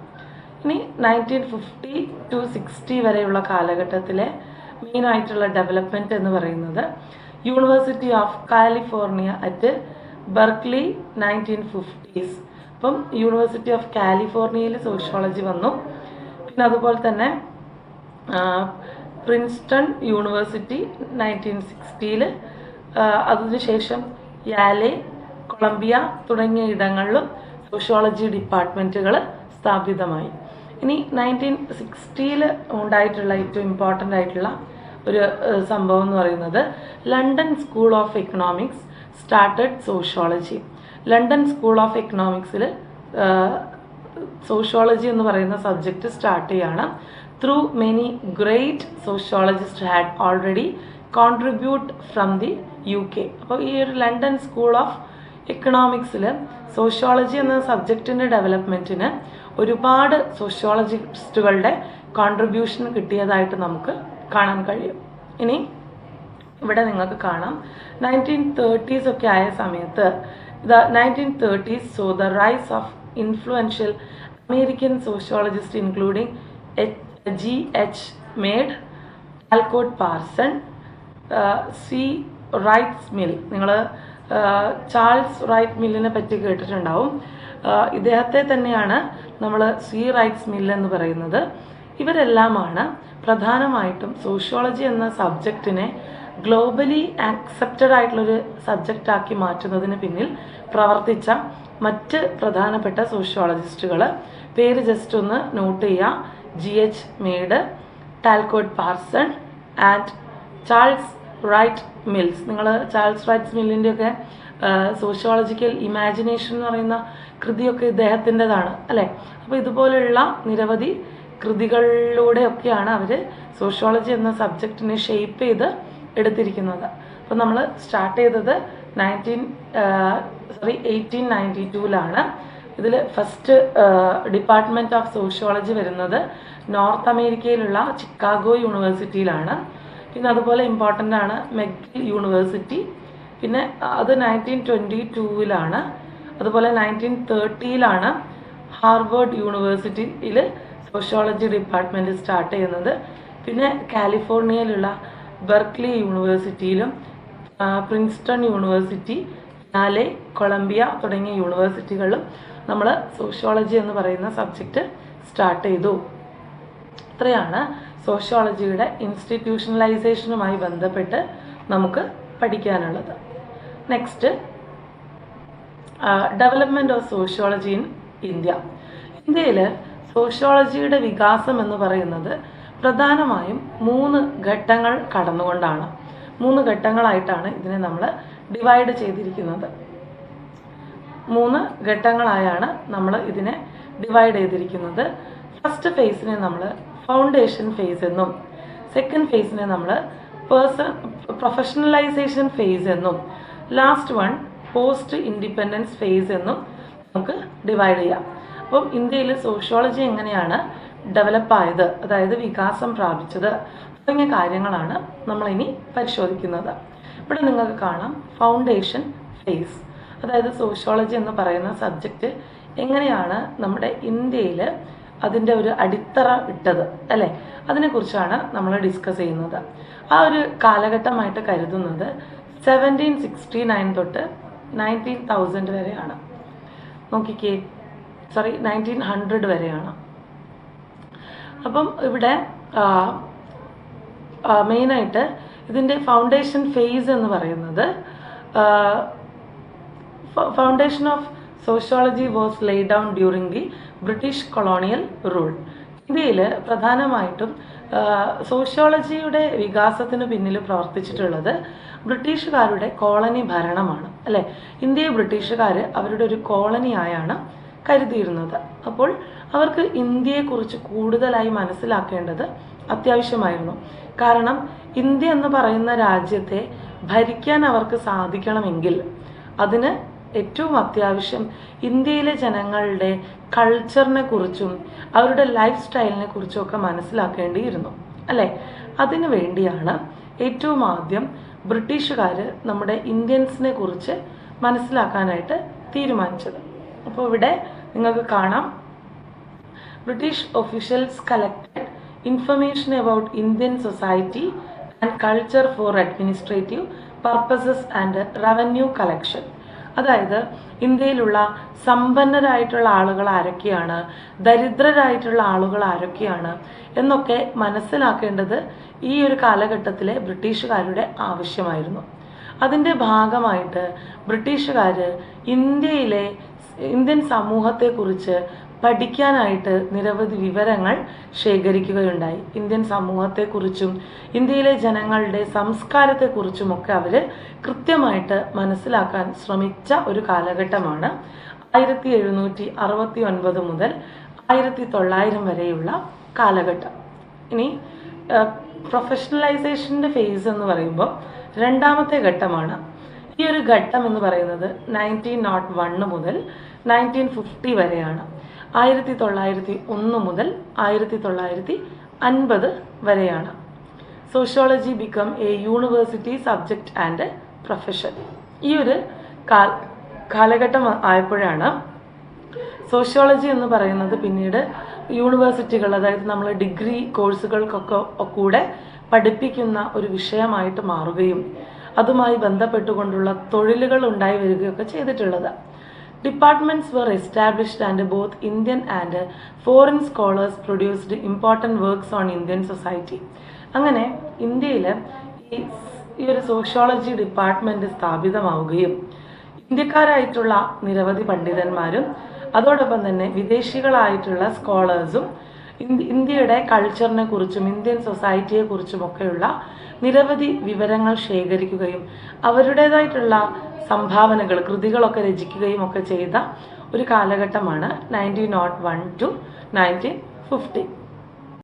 ഇനി 1950 to 60 വരെയുള്ള കാലഘട്ടത്തിലെ മെയിനായിട്ടുള്ള ഡെവലപ്മെൻറ്റ് എന്ന് പറയുന്നത് university of California at Berkeley 1950s. അപ്പം യൂണിവേഴ്സിറ്റി ഓഫ് കാലിഫോർണിയയിൽ സോഷ്യോളജി വന്നു. പിന്നെ അതുപോലെ തന്നെ പ്രിൻസ്റ്റൺ യൂണിവേഴ്സിറ്റി 1960. അതിനുശേഷം യാലെ, കൊളംബിയ തുടങ്ങിയ ഇടങ്ങളിലും സോഷ്യോളജി ഡിപ്പാർട്ട്മെൻറ്റുകൾ സ്ഥാപിതമായി. ഇനി 1960 ഉണ്ടായിട്ടുള്ള ഏറ്റവും ഇമ്പോർട്ടൻ്റ് ആയിട്ടുള്ള ഒരു സംഭവം എന്ന് പറയുന്നത് London school of economics started sociology. London school of എക്കണോമിക്സിൽ സോഷ്യോളജി എന്ന് പറയുന്ന സബ്ജക്റ്റ് സ്റ്റാർട്ട് ചെയ്യാണ്. Through many great sociologist had already contribute from the UK. അപ്പോൾ ഈ ഒരു ലണ്ടൻ സ്കൂൾ ഓഫ് എക്കണോമിക്സിൽ സോഷ്യോളജി എന്ന സബ്ജക്റ്റിൻ്റെ ഡെവലപ്മെൻറ്റിന് ഒരുപാട് സോഷ്യോളജിസ്റ്റുകളുടെ കോൺട്രിബ്യൂഷൻ കിട്ടിയതായിട്ട് നമുക്ക് കാണാൻ കഴിയും. ഇനി ഇവിടെ നിങ്ങൾക്ക് കാണാം 1930s ഒക്കെ ആയ സമയത്ത് the 1930s saw the rise of influential American sociologists including G.H. Mead, Alcott Parson, C. Rights mill. നിങ്ങൾ ചാൾസ് റൈറ്റ് മില്ലിനെ പറ്റി കേട്ടിട്ടുണ്ടാവും. ഇദ്ദേഹത്തെ തന്നെയാണ് നമ്മൾ സി റൈറ്റ്സ് മിൽ എന്ന് പറയുന്നത്. ഇവരെല്ലാമാണ് പ്രധാനമായിട്ടും സോഷ്യോളജി എന്ന സബ്ജക്റ്റിനെ ഗ്ലോബലി ആക്സെപ്റ്റഡ് ആയിട്ടുള്ളൊരു സബ്ജക്റ്റാക്കി മാറ്റുന്നതിന് പിന്നിൽ പ്രവർത്തിച്ച മറ്റ് പ്രധാനപ്പെട്ട സോഷ്യോളജിസ്റ്റുകൾ. പേര് ജസ്റ്റ് ഒന്ന് നോട്ട് ചെയ്യുക. GH Mead, Talcott Parson and Charles Wright Mills. നിങ്ങൾ ചാൾസ് റൈറ്റ്സ് മില്ലിൻ്റെയൊക്കെ സോഷ്യോളജിക്കൽ ഇമാജിനേഷൻ എന്ന് പറയുന്ന കൃതിയൊക്കെ ഇദ്ദേഹത്തിൻ്റെതാണ് അല്ലേ. അപ്പോൾ ഇതുപോലുള്ള നിരവധി കൃതികളിലൂടെയൊക്കെയാണ് അവർ സോഷ്യോളജി എന്ന സബ്ജക്റ്റിനെ ഷെയ്പ്പ് ചെയ്ത് എടുത്തിരിക്കുന്നത്. അപ്പോൾ നമ്മൾ സ്റ്റാർട്ട് ചെയ്തത് 1892 ഇതിൽ ഫസ്റ്റ് ഡിപ്പാർട്ട്മെൻറ്റ് ഓഫ് സോഷ്യോളജി വരുന്നത് നോർത്ത് അമേരിക്കയിലുള്ള ചിക്കാഗോ യൂണിവേഴ്സിറ്റിയിലാണ്. പിന്നെ അതുപോലെ ഇമ്പോർട്ടൻ്റ് ആണ് മെഗ്ഗിൽ യൂണിവേഴ്സിറ്റി. പിന്നെ അത് 1922 അതുപോലെ 1930 ഹാർവേർഡ് യൂണിവേഴ്സിറ്റിയിൽ സോഷ്യോളജി ഡിപ്പാർട്ട്മെൻറ്റ് സ്റ്റാർട്ട് ചെയ്യുന്നത്. പിന്നെ കാലിഫോർണിയയിലുള്ള ബെർക്ക്ലി യൂണിവേഴ്സിറ്റിയിലും പ്രിൻസ്റ്റൺ യൂണിവേഴ്സിറ്റി, നാലെ, കൊളംബിയ തുടങ്ങിയ യൂണിവേഴ്സിറ്റികളിലും നമ്മൾ സോഷ്യോളജി എന്ന് പറയുന്ന സബ്ജക്റ്റ് സ്റ്റാർട്ട് ചെയ്തു. ഇത്രയാണ് സോഷ്യോളജിയുടെ ഇൻസ്റ്റിറ്റ്യൂഷണലൈസേഷനുമായി ബന്ധപ്പെട്ട് നമുക്ക് പഠിക്കാനുള്ളത്. Next, development of sociology in India. ഇന്ത്യയിൽ സോഷ്യോളജിയുടെ വികാസം എന്ന് പറയുന്നത് പ്രധാനമായും 3 ഘട്ടങ്ങൾ കടന്നുകൊണ്ടാണ്. 3 ഘട്ടങ്ങളായിട്ടാണ് ഇതിനെ നമ്മൾ ഡിവൈഡ് ചെയ്തിരിക്കുന്നത്. 3 ഘട്ടങ്ങളായാണ് നമ്മൾ ഇതിനെ ഡിവൈഡ് ചെയ്തിരിക്കുന്നത്. ഫസ്റ്റ് ഫേസിനെ നമ്മൾ ഫൗണ്ടേഷൻ ഫേസ് എന്നും, സെക്കൻഡ് ഫേസിനെ നമ്മൾ പ്രൊഫഷണലൈസേഷൻ ഫേസ് എന്നും, last one post independence phase എന്നും നമുക്ക് ഡിവൈഡ് ചെയ്യാം. അപ്പം ഇന്ത്യയിൽ സോഷ്യോളജി എങ്ങനെയാണ് ഡെവലപ്പായത്, അതായത് വികാസം പ്രാപിച്ചത് തുടങ്ങിയ കാര്യങ്ങളാണ് നമ്മളിനി പരിശോധിക്കുന്നത്. ഇവിടെ നിങ്ങൾക്ക് കാണാം ഫൗണ്ടേഷൻ ഫേസ്, അതായത് സോഷ്യോളജി എന്ന് പറയുന്ന സബ്ജക്റ്റ് എങ്ങനെയാണ് നമ്മുടെ ഇന്ത്യയിൽ അതിൻ്റെ ഒരു അടിത്തറ ഇട്ടത് അല്ലേ, അതിനെക്കുറിച്ചാണ് നമ്മൾ ഡിസ്കസ് ചെയ്യുന്നത്. ആ ഒരു കാലഘട്ടമായിട്ട് കരുതുന്നത് 1769 തൊട്ട് 1900 വരെയാണ്. നോക്കിക്കേ, 1900 വരെയാണ്. അപ്പം ഇവിടെ മെയിനായിട്ട് ഇതിൻ്റെ ഫൗണ്ടേഷൻ ഫേസ് എന്ന് പറയുന്നത് foundation of sociology was Leh down during the British colonial rule. ഇന്ത്യയിൽ പ്രധാനമായിട്ടും സോഷ്യോളജിയുടെ വികാസത്തിന് പിന്നിൽ പ്രവർത്തിച്ചിട്ടുള്ളത് ബ്രിട്ടീഷുകാരുടെ കോളനി ഭരണമാണ് അല്ലേ. ഇന്ത്യയെ ബ്രിട്ടീഷുകാർ അവരുടെ ഒരു കോളനിയായാണ് കരുതിയിരുന്നത്. അപ്പോൾ അവർക്ക് ഇന്ത്യയെക്കുറിച്ച് കൂടുതലായി മനസ്സിലാക്കേണ്ടത് അത്യാവശ്യമായിരുന്നു. കാരണം ഇന്ത്യ എന്ന് പറയുന്ന രാജ്യത്തെ ഭരിക്കാൻ അവർക്ക് സാധിക്കണമെങ്കിൽ അതിന് ഏറ്റവും അത്യാവശ്യം ഇന്ത്യയിലെ ജനങ്ങളുടെ കൾച്ചറിനെ കുറിച്ചും അവരുടെ ലൈഫ് സ്റ്റൈലിനെ കുറിച്ചും ഒക്കെ മനസ്സിലാക്കേണ്ടിയിരുന്നു അല്ലേ. അതിനു വേണ്ടിയാണ് ഏറ്റവും ആദ്യം ബ്രിട്ടീഷുകാർ നമ്മുടെ ഇന്ത്യൻസിനെ കുറിച്ച് മനസ്സിലാക്കാനായിട്ട് തീരുമാനിച്ചത്. അപ്പോൾ ഇവിടെ നിങ്ങൾക്ക് കാണാം, British officials collected information about Indian society and culture four administrative purposes and revenue collection. അതായത് ഇന്ത്യയിലുള്ള സമ്പന്നരായിട്ടുള്ള ആളുകൾ ആരൊക്കെയാണ്, ദരിദ്രരായിട്ടുള്ള ആളുകൾ ആരൊക്കെയാണ് എന്നൊക്കെ മനസ്സിലാക്കേണ്ടത് ഈ ഒരു കാലഘട്ടത്തിലെ ബ്രിട്ടീഷുകാരുടെ ആവശ്യമായിരുന്നു. അതിൻ്റെ ഭാഗമായിട്ട് ബ്രിട്ടീഷുകാർ ഇന്ത്യൻ സമൂഹത്തെക്കുറിച്ച് പഠിക്കാനായിട്ട് നിരവധി വിവരങ്ങൾ ശേഖരിക്കുകയുണ്ടായി. ഇന്ത്യൻ സമൂഹത്തെക്കുറിച്ചും ഇന്ത്യയിലെ ജനങ്ങളുടെ സംസ്കാരത്തെക്കുറിച്ചുമൊക്കെ അവർ കൃത്യമായിട്ട് മനസ്സിലാക്കാൻ ശ്രമിച്ച ഒരു കാലഘട്ടമാണ് 1769 മുതൽ 1900 വരെയുള്ള കാലഘട്ടം. ഇനി പ്രൊഫഷണലൈസേഷൻ്റെ ഫേസ് എന്ന് പറയുമ്പോൾ രണ്ടാമത്തെ ഘട്ടമാണ്. ഈ ഒരു ഘട്ടം എന്ന് പറയുന്നത് 1901 മുതൽ 1950 വരെയാണ്. 1901 മുതൽ 1950 വരെയാണ്. Sociology become A university subject and profession. ഈ ഒരു കാലഘട്ടം ആയപ്പോഴാണ് സോഷ്യോളജി എന്ന് പറയുന്നത് പിന്നീട് യൂണിവേഴ്സിറ്റികൾ, അതായത് നമ്മൾ ഡിഗ്രി കോഴ്സുകൾക്കൊക്കെ കൂടെ പഠിപ്പിക്കുന്ന ഒരു വിഷയമായിട്ട് മാറുകയും അതുമായി ബന്ധപ്പെട്ടുകൊണ്ടുള്ള തൊഴിലുകൾ ഉണ്ടായി വരികയൊക്കെ ചെയ്തിട്ടുള്ളത്. Departments were established and both Indian and foreign scholars produced important works on Indian society. അങ്ങനെ ഇന്ത്യയിൽ ഈ ഒരു സോഷ്യോളജി ഡിപ്പാർട്ട്മെൻറ്റ് സ്ഥാപിതമാവുകയും ഇന്ത്യക്കാരായിട്ടുള്ള നിരവധി പണ്ഡിതന്മാരും അതോടൊപ്പം തന്നെ വിദേശികളായിട്ടുള്ള സ്കോളേഴ്സും ഇന്ത്യയുടെ കൾച്ചറിനെ കുറിച്ചും ഇന്ത്യൻ സൊസൈറ്റിയെ കുറിച്ചുമൊക്കെയുള്ള നിരവധി വിവരങ്ങൾ ശേഖരിക്കുകയും അവരുടേതായിട്ടുള്ള സംഭാവനകൾ കൃതികളൊക്കെ രചിക്കുകയും ഒക്കെ ചെയ്ത ഒരു കാലഘട്ടമാണ് 1901 to 1950.